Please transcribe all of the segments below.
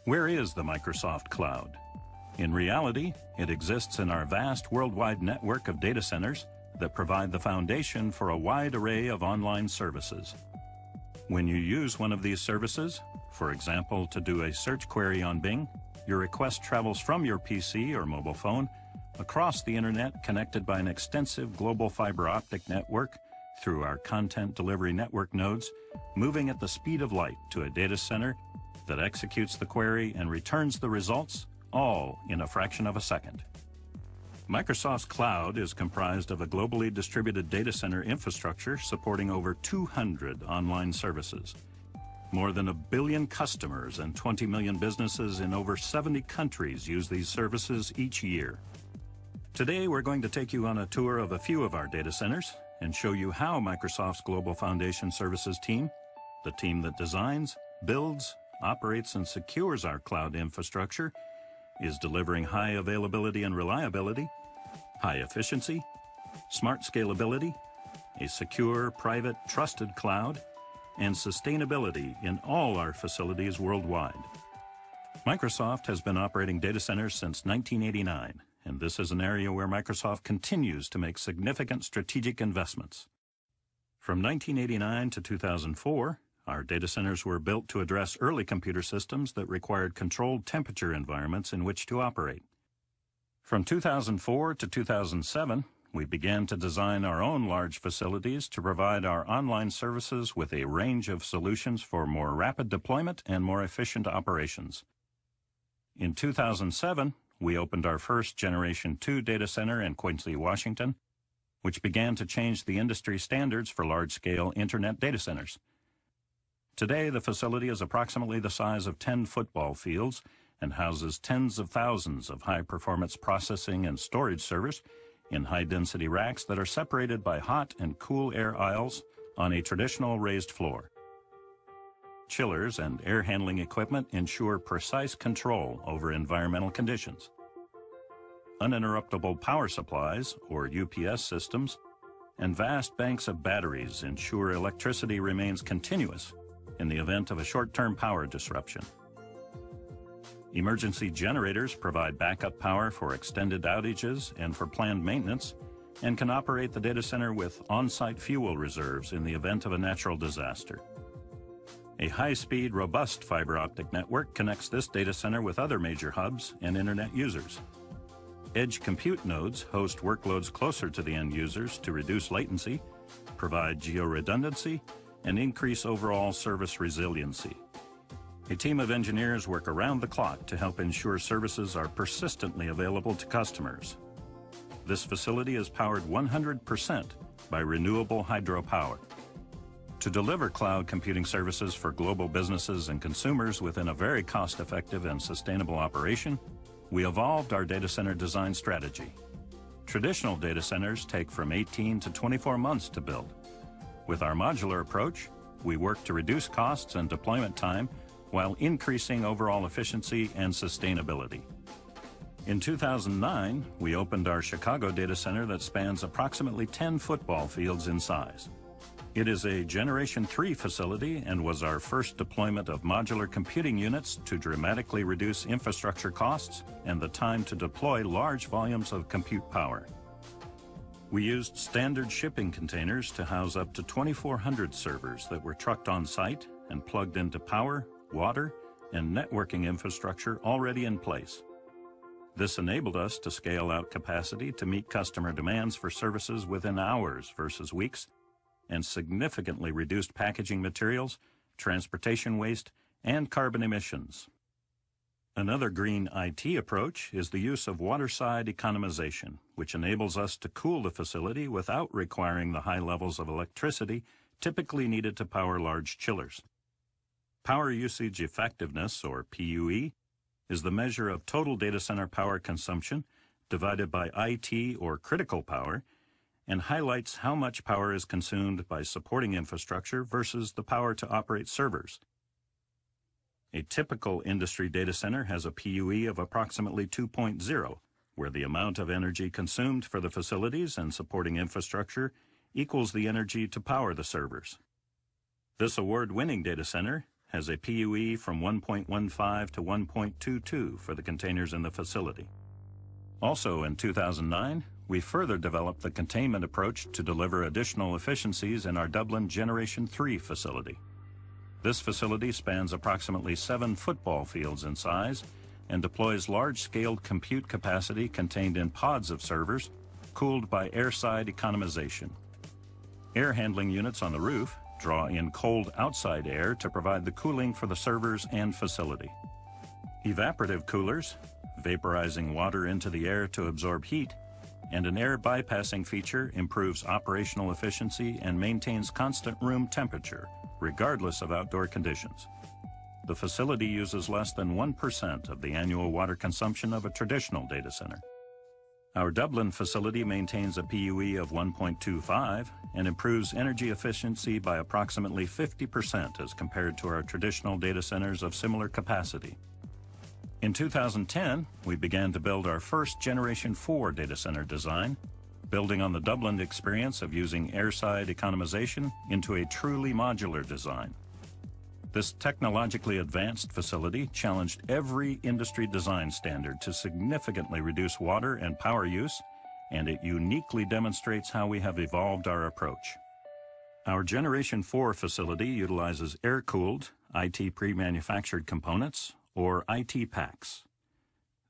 Where is the Microsoft Cloud? In reality, it exists in our vast worldwide network of data centers that provide the foundation for a wide array of online services. When you use one of these services, for example, to do a search query on Bing, your request travels from your PC or mobile phone across the internet connected by an extensive global fiber optic network through our content delivery network nodes, moving at the speed of light to a data center that executes the query and returns the results, all in a fraction of a second. Microsoft's cloud is comprised of a globally distributed data center infrastructure supporting over 200 online services. More than 1 billion customers and 20 million businesses in over 70 countries use these services each year. Today, we're going to take you on a tour of a few of our data centers and show you how Microsoft's Global Foundation Services team, the team that designs, builds, operates, and secures our cloud infrastructure, is delivering high availability and reliability, high efficiency, smart scalability, a secure, private, trusted cloud, and sustainability in all our facilities worldwide. Microsoft has been operating data centers since 1989, and this is an area where Microsoft continues to make significant strategic investments. From 1989 to 2004, our data centers were built to address early computer systems that required controlled temperature environments in which to operate. From 2004 to 2007, we began to design our own large facilities to provide our online services with a range of solutions for more rapid deployment and more efficient operations. In 2007, we opened our first Generation 2 data center in Quincy, Washington, which began to change the industry standards for large-scale internet data centers. Today, the facility is approximately the size of 10 football fields and houses tens of thousands of high-performance processing and storage servers in high-density racks that are separated by hot and cool air aisles on a traditional raised floor. Chillers and air handling equipment ensure precise control over environmental conditions. Uninterruptible power supplies, or UPS systems, and vast banks of batteries ensure electricity remains continuous in the event of a short-term power disruption. Emergency generators provide backup power for extended outages and for planned maintenance, and can operate the data center with on-site fuel reserves in the event of a natural disaster. A high-speed, robust fiber optic network connects this data center with other major hubs and internet users. Edge compute nodes host workloads closer to the end users to reduce latency, provide geo-redundancy, and increase overall service resiliency. A team of engineers work around the clock to help ensure services are persistently available to customers. This facility is powered 100% by renewable hydropower. To deliver cloud computing services for global businesses and consumers within a very cost-effective and sustainable operation, we evolved our data center design strategy. Traditional data centers take from 18 to 24 months to build. With our modular approach, we work to reduce costs and deployment time while increasing overall efficiency and sustainability. In 2009, we opened our Chicago data center that spans approximately 10 football fields in size. It is a Generation 3 facility and was our first deployment of modular computing units to dramatically reduce infrastructure costs and the time to deploy large volumes of compute power. We used standard shipping containers to house up to 2,400 servers that were trucked on site and plugged into power, water, and networking infrastructure already in place. This enabled us to scale out capacity to meet customer demands for services within hours versus weeks, and significantly reduced packaging materials, transportation waste, and carbon emissions. Another green IT approach is the use of waterside economization, which enables us to cool the facility without requiring the high levels of electricity typically needed to power large chillers. Power usage effectiveness, or PUE, is the measure of total data center power consumption divided by IT, or critical power, and highlights how much power is consumed by supporting infrastructure versus the power to operate servers. A typical industry data center has a PUE of approximately 2.0, where the amount of energy consumed for the facilities and supporting infrastructure equals the energy to power the servers. This award-winning data center has a PUE from 1.15 to 1.22 for the containers in the facility. Also in 2009, we further developed the containment approach to deliver additional efficiencies in our Dublin Generation 3 facility. This facility spans approximately 7 football fields in size and deploys large-scale compute capacity contained in pods of servers, cooled by airside economization. Air handling units on the roof draw in cold outside air to provide the cooling for the servers and facility. Evaporative coolers, vaporizing water into the air to absorb heat, and an air bypassing feature improves operational efficiency and maintains constant room temperature, regardless of outdoor conditions. The facility uses less than 1% of the annual water consumption of a traditional data center. Our Dublin facility maintains a PUE of 1.25 and improves energy efficiency by approximately 50% as compared to our traditional data centers of similar capacity. In 2010, we began to build our first Generation 4 data center design, building on the Dublin experience of using airside economization into a truly modular design. This technologically advanced facility challenged every industry design standard to significantly reduce water and power use, and it uniquely demonstrates how we have evolved our approach. Our Generation 4 facility utilizes air-cooled, IT pre-manufactured components, or IT packs.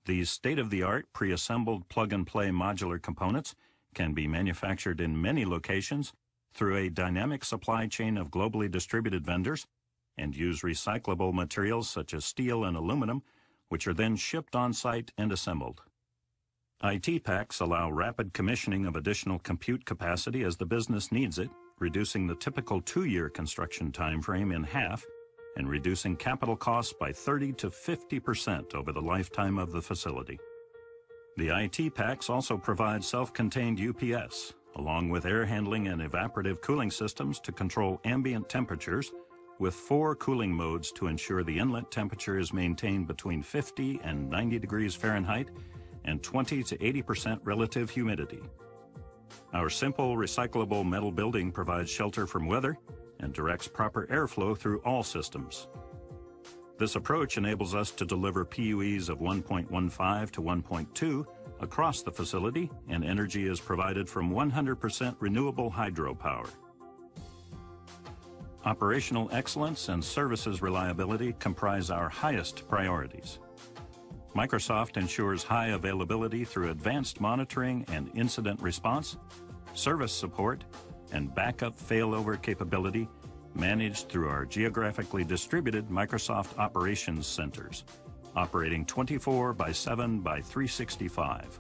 These state-of-the-art pre-assembled plug-and-play modular components can be manufactured in many locations through a dynamic supply chain of globally distributed vendors and use recyclable materials such as steel and aluminum, which are then shipped on-site and assembled. IT packs allow rapid commissioning of additional compute capacity as the business needs it, reducing the typical 2-year construction timeframe in half and reducing capital costs by 30 to 50% over the lifetime of the facility. The IT packs also provide self-contained UPS, along with air handling and evaporative cooling systems to control ambient temperatures, with 4 cooling modes to ensure the inlet temperature is maintained between 50 and 90 degrees Fahrenheit and 20 to 80% relative humidity. Our simple recyclable metal building provides shelter from weather and directs proper airflow through all systems. This approach enables us to deliver PUEs of 1.15 to 1.2 across the facility, and energy is provided from 100% renewable hydropower. Operational excellence and services reliability comprise our highest priorities. Microsoft ensures high availability through advanced monitoring and incident response, service support, and backup failover capability managed through our geographically distributed Microsoft Operations Centers, operating 24/7/365.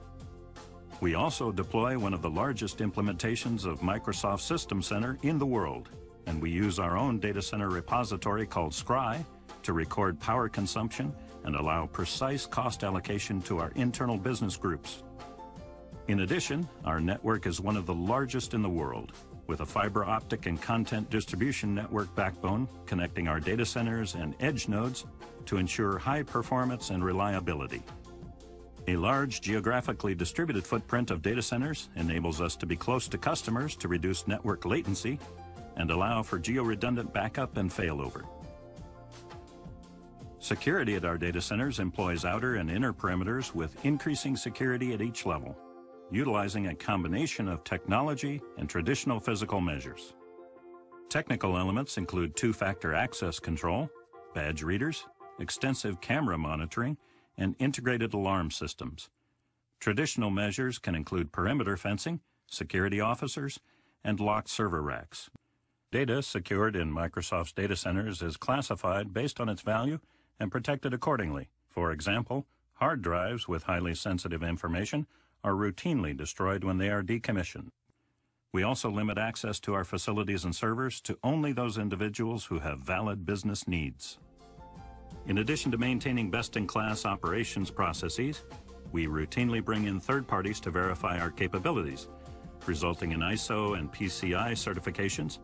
We also deploy one of the largest implementations of Microsoft System Center in the world, and we use our own data center repository called Scry to record power consumption and allow precise cost allocation to our internal business groups. In addition, our network is one of the largest in the world, with a fiber optic and content distribution network backbone connecting our data centers and edge nodes to ensure high performance and reliability. A large geographically distributed footprint of data centers enables us to be close to customers to reduce network latency and allow for geo-redundant backup and failover. Security at our data centers employs outer and inner perimeters with increasing security at each level, utilizing a combination of technology and traditional physical measures. Technical elements include two-factor access control, badge readers, extensive camera monitoring, and integrated alarm systems. Traditional measures can include perimeter fencing, security officers, and locked server racks. Data secured in Microsoft's data centers is classified based on its value and protected accordingly. For example, hard drives with highly sensitive information are routinely destroyed when they are decommissioned. We also limit access to our facilities and servers to only those individuals who have valid business needs. In addition to maintaining best-in-class operations processes, we routinely bring in third parties to verify our capabilities, resulting in ISO and PCI certifications,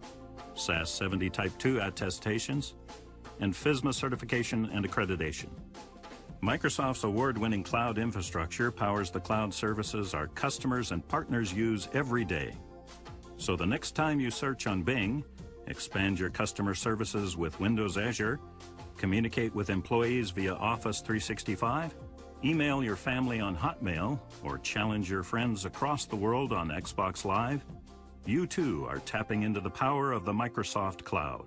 SAS 70 Type 2 attestations, and FISMA certification and accreditation. Microsoft's award-winning cloud infrastructure powers the cloud services our customers and partners use every day. So the next time you search on Bing expand your customer services with Windows Azure, communicate with employees via Office 365, email your family on Hotmail, or challenge your friends across the world on Xbox Live, you too are tapping into the power of the Microsoft Cloud.